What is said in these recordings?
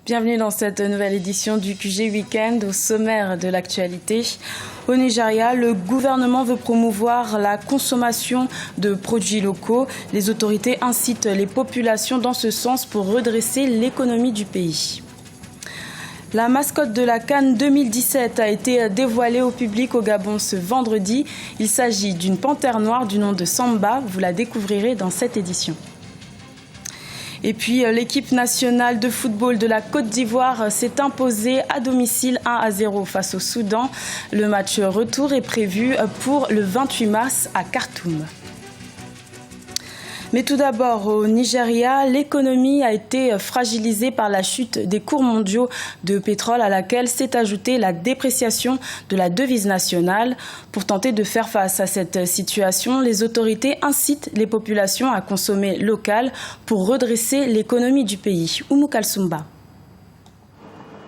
Bienvenue dans cette nouvelle édition du QG Week-end. Au sommaire de l'actualité, au Nigeria, le gouvernement veut promouvoir la consommation de produits locaux. Les autorités incitent les populations dans ce sens pour redresser l'économie du pays. La mascotte de la CAN 2017 a été dévoilée au public au Gabon ce vendredi. Il s'agit d'une panthère noire du nom de Samba. Vous la découvrirez dans cette édition. Et puis l'équipe nationale de football de la Côte d'Ivoire s'est imposée à domicile 1-0 face au Soudan. Le match retour est prévu pour le 28 mars à Khartoum. Mais tout d'abord, au Nigeria, l'économie a été fragilisée par la chute des cours mondiaux de pétrole à laquelle s'est ajoutée la dépréciation de la devise nationale. Pour tenter de faire face à cette situation, les autorités incitent les populations à consommer local pour redresser l'économie du pays. Oumou Kalsoumba.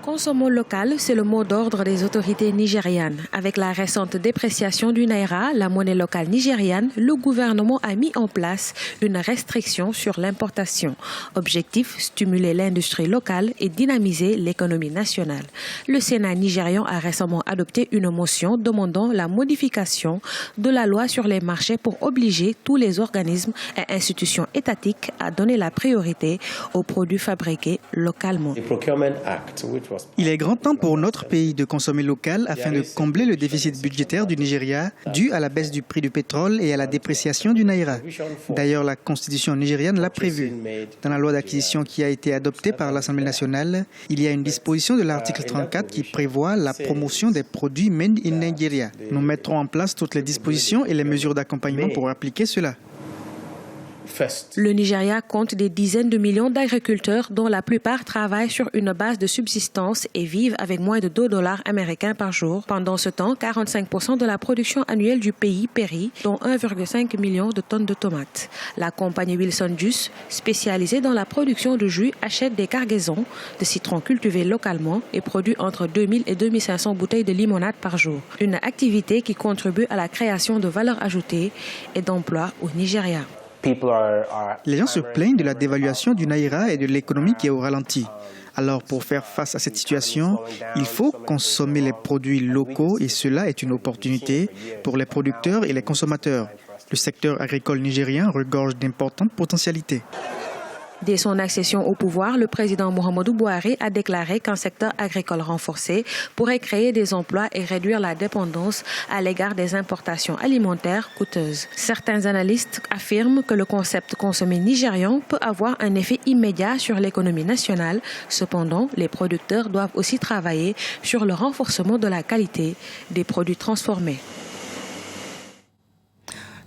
Consommons local, c'est le mot d'ordre des autorités nigérianes. Avec la récente dépréciation du naira, la monnaie locale nigériane, le gouvernement a mis en place une restriction sur l'importation. Objectif, stimuler l'industrie locale et dynamiser l'économie nationale. Le Sénat nigérian a récemment adopté une motion demandant la modification de la loi sur les marchés pour obliger tous les organismes et institutions étatiques à donner la priorité aux produits fabriqués localement. Il est grand temps pour notre pays de consommer local afin de combler le déficit budgétaire du Nigeria dû à la baisse du prix du pétrole et à la dépréciation du naira. D'ailleurs, la constitution nigériane l'a prévu. Dans la loi d'acquisition qui a été adoptée par l'Assemblée nationale, il y a une disposition de l'article 34 qui prévoit la promotion des produits made in Nigeria. Nous mettrons en place toutes les dispositions et les mesures d'accompagnement pour appliquer cela. Le Nigeria compte des dizaines de millions d'agriculteurs dont la plupart travaillent sur une base de subsistance et vivent avec moins de $2 américains par jour. Pendant ce temps, 45% de la production annuelle du pays périt, dont 1,5 million de tonnes de tomates. La compagnie Wilson Juice, spécialisée dans la production de jus, achète des cargaisons de citrons cultivés localement et produit entre 2000 et 2500 bouteilles de limonade par jour. Une activité qui contribue à la création de valeur ajoutée et d'emplois au Nigeria. Les gens se plaignent de la dévaluation du naira et de l'économie qui est au ralenti. Alors, pour faire face à cette situation, il faut consommer les produits locaux et cela est une opportunité pour les producteurs et les consommateurs. Le secteur agricole nigérien regorge d'importantes potentialités. Dès son accession au pouvoir, le président Muhammadu Buhari a déclaré qu'un secteur agricole renforcé pourrait créer des emplois et réduire la dépendance à l'égard des importations alimentaires coûteuses. Certains analystes affirment que le concept consommé nigérian peut avoir un effet immédiat sur l'économie nationale. Cependant, les producteurs doivent aussi travailler sur le renforcement de la qualité des produits transformés.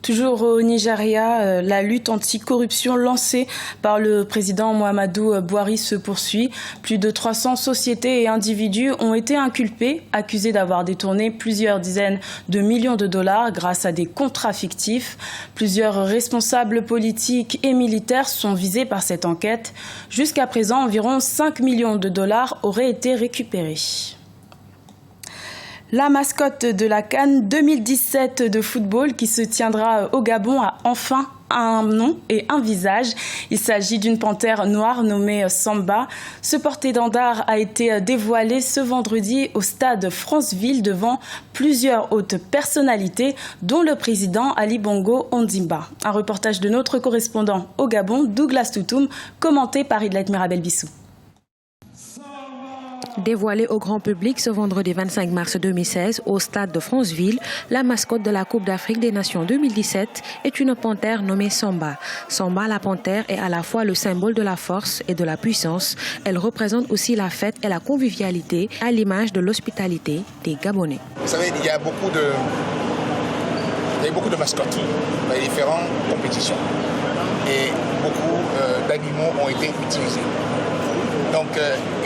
Toujours au Nigeria, la lutte anticorruption lancée par le président Muhammadu Buhari se poursuit. Plus de 300 sociétés et individus ont été inculpés, accusés d'avoir détourné plusieurs dizaines de millions de dollars grâce à des contrats fictifs. Plusieurs responsables politiques et militaires sont visés par cette enquête. Jusqu'à présent, environ 5 millions de dollars auraient été récupérés. La mascotte de la CAN 2017 de football qui se tiendra au Gabon a enfin un nom et un visage. Il s'agit d'une panthère noire nommée Samba. Ce porte-étendard a été dévoilé ce vendredi au stade Franceville devant plusieurs hautes personnalités, dont le président Ali Bongo Ondimba. Un reportage de notre correspondant au Gabon, Douglas Toutoum, commenté par Idlet Mirabel Bissou. Dévoilée au grand public ce vendredi 25 mars 2016 au stade de Franceville, la mascotte de la Coupe d'Afrique des Nations 2017 est une panthère nommée Samba. Samba, la panthère, est à la fois le symbole de la force et de la puissance. Elle représente aussi la fête et la convivialité à l'image de l'hospitalité des Gabonais. Vous savez, il y a beaucoup de mascottes dans les différentes compétitions et beaucoup d'animaux ont été utilisés. Donc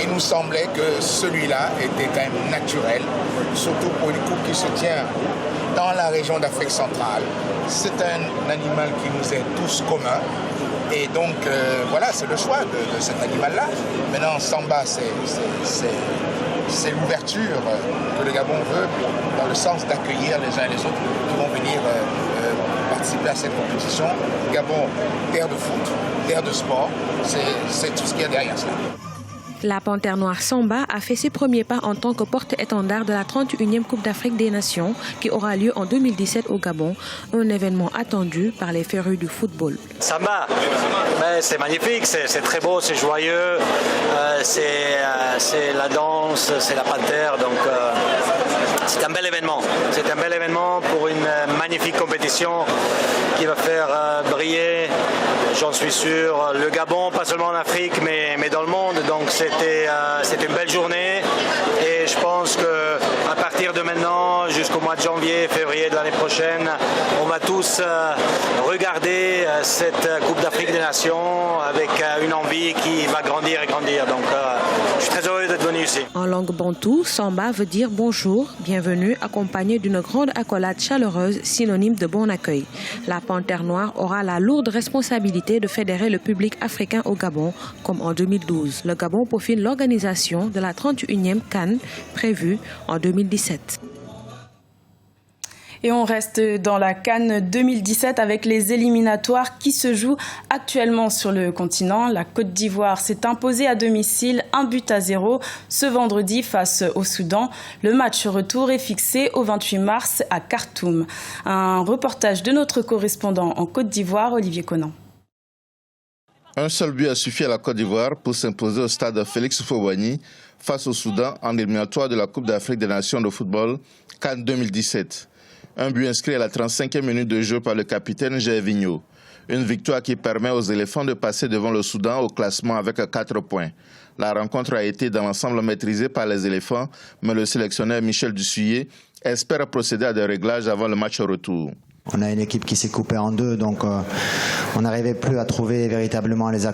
il nous semblait que celui-là était quand même naturel, surtout pour une coupe qui se tient dans la région d'Afrique centrale. C'est un animal qui nous est tous commun. Et donc voilà, c'est le choix de cet animal-là. Maintenant, Samba, c'est l'ouverture que le Gabon veut dans le sens d'accueillir les uns et les autres qui vont venir participer à cette compétition. Gabon, terre de foot, terre de sport, c'est tout ce qu'il y a derrière cela. La Panthère Noire Samba a fait ses premiers pas en tant que porte-étendard de la 31e Coupe d'Afrique des Nations qui aura lieu en 2017 au Gabon, un événement attendu par les férus du football. Samba, c'est magnifique, c'est très beau, c'est joyeux, c'est la danse, c'est la panthère, donc c'est un bel événement. C'est un bel événement pour une magnifique compétition qui va faire briller, j'en suis sûr, le Gabon, pas seulement en Afrique, mais dans le monde. Donc c'était une belle journée et je pense qu'à partir de maintenant, jusqu'au mois de janvier, février de l'année prochaine, on va tous regarder cette Coupe d'Afrique des Nations avec une envie qui va grandir et grandir. Donc je suis très heureux d'être venu ici. En langue bantoue, Samba veut dire bonjour, bienvenue, accompagné d'une grande accolade chaleureuse, synonyme de bon accueil. La Panthère Noire aura la lourde responsabilité de fédérer le public africain au Gabon, comme en 2012. Le Gabon peaufine l'organisation de la 31e CAN prévue en 2017. Et on reste dans la CAN 2017 avec les éliminatoires qui se jouent actuellement sur le continent. La Côte d'Ivoire s'est imposée à domicile 1-0 ce vendredi face au Soudan. Le match retour est fixé au 28 mars à Khartoum. Un reportage de notre correspondant en Côte d'Ivoire, Olivier Conan. Un seul but a suffi à la Côte d'Ivoire pour s'imposer au stade Félix Houphouët-Boigny face au Soudan en éliminatoire de la Coupe d'Afrique des Nations de football CAN 2017. Un but inscrit à la 35e minute de jeu par le capitaine Gervinho. Une victoire qui permet aux éléphants de passer devant le Soudan au classement avec 4 points. La rencontre a été dans l'ensemble maîtrisée par les éléphants, mais le sélectionneur Michel Dussuyer espère procéder à des réglages avant le match retour. On a une équipe qui s'est coupée en deux, donc on n'arrivait plus à trouver véritablement les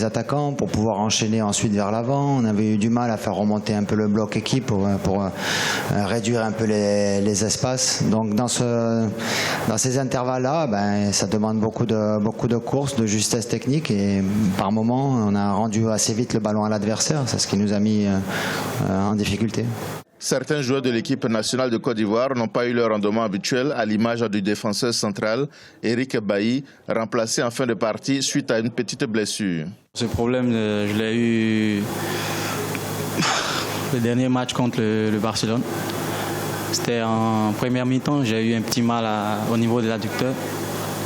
attaquants pour pouvoir enchaîner ensuite vers l'avant. On avait eu du mal à faire remonter un peu le bloc équipe pour réduire un peu les espaces. Donc dans ces intervalles-là, ça demande beaucoup de courses, de justesse technique et par moments on a rendu assez vite le ballon à l'adversaire. C'est ce qui nous a mis en difficulté. Certains joueurs de l'équipe nationale de Côte d'Ivoire n'ont pas eu leur rendement habituel, à l'image du défenseur central, Eric Bailly, remplacé en fin de partie suite à une petite blessure. Ce problème, je l'ai eu le dernier match contre le Barcelone. C'était en première mi-temps, j'ai eu un petit mal au niveau de l'adducteur.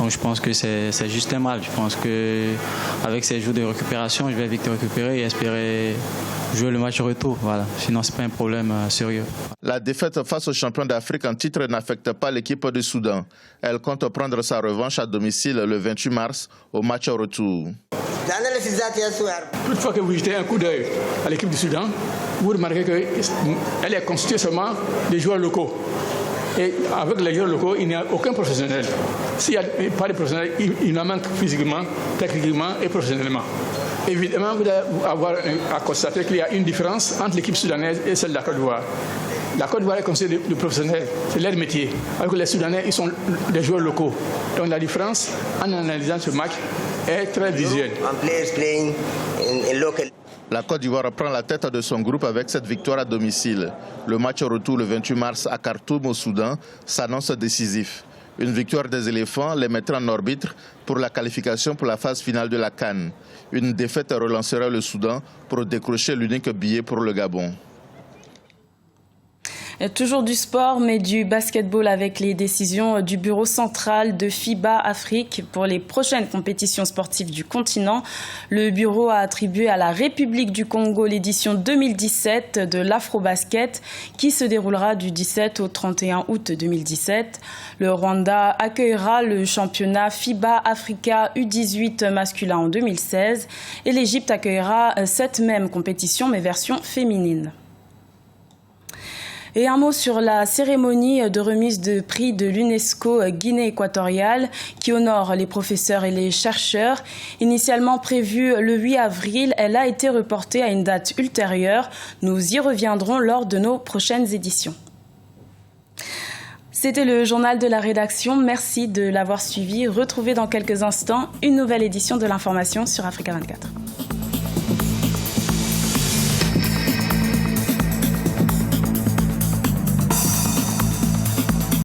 Donc je pense que c'est juste un mal. Je pense qu'avec ces jours de récupération, je vais vite récupérer et espérer jouer le match retour. Voilà. Sinon, ce n'est pas un problème sérieux. La défaite face aux champions d'Afrique en titre n'affecte pas l'équipe du Soudan. Elle compte prendre sa revanche à domicile le 28 mars au match retour. Toute fois que vous jetez un coup d'œil à l'équipe du Soudan, vous remarquez qu'elle est constituée seulement des joueurs locaux. Et avec les joueurs locaux, il n'y a aucun professionnel. S'il n'y a pas de professionnel, il en manque physiquement, techniquement et professionnellement. Évidemment, vous allez avoir à constater qu'il y a une différence entre l'équipe soudanaise et celle de la Côte d'Ivoire. La Côte d'Ivoire est considérée de professionnels, c'est leur métier. Alors que les Soudanais, ils sont des joueurs locaux. Donc la différence, en analysant ce match, est très visuelle. La Côte d'Ivoire prend la tête de son groupe avec cette victoire à domicile. Le match retour le 28 mars à Khartoum au Soudan s'annonce décisif. Une victoire des éléphants les mettra en orbite pour la qualification pour la phase finale de la CAN. Une défaite relancerait le Soudan pour décrocher l'unique billet pour le Gabon. Toujours du sport, mais du basketball avec les décisions du bureau central de FIBA Afrique pour les prochaines compétitions sportives du continent. Le bureau a attribué à la République du Congo l'édition 2017 de l'Afrobasket qui se déroulera du 17 au 31 août 2017. Le Rwanda accueillera le championnat FIBA Africa U18 masculin en 2016 et l'Égypte accueillera cette même compétition mais version féminine. Et un mot sur la cérémonie de remise de prix de l'UNESCO Guinée équatoriale qui honore les professeurs et les chercheurs. Initialement prévue le 8 avril, elle a été reportée à une date ultérieure. Nous y reviendrons lors de nos prochaines éditions. C'était le journal de la rédaction. Merci de l'avoir suivi. Retrouvez dans quelques instants une nouvelle édition de l'information sur Africa 24.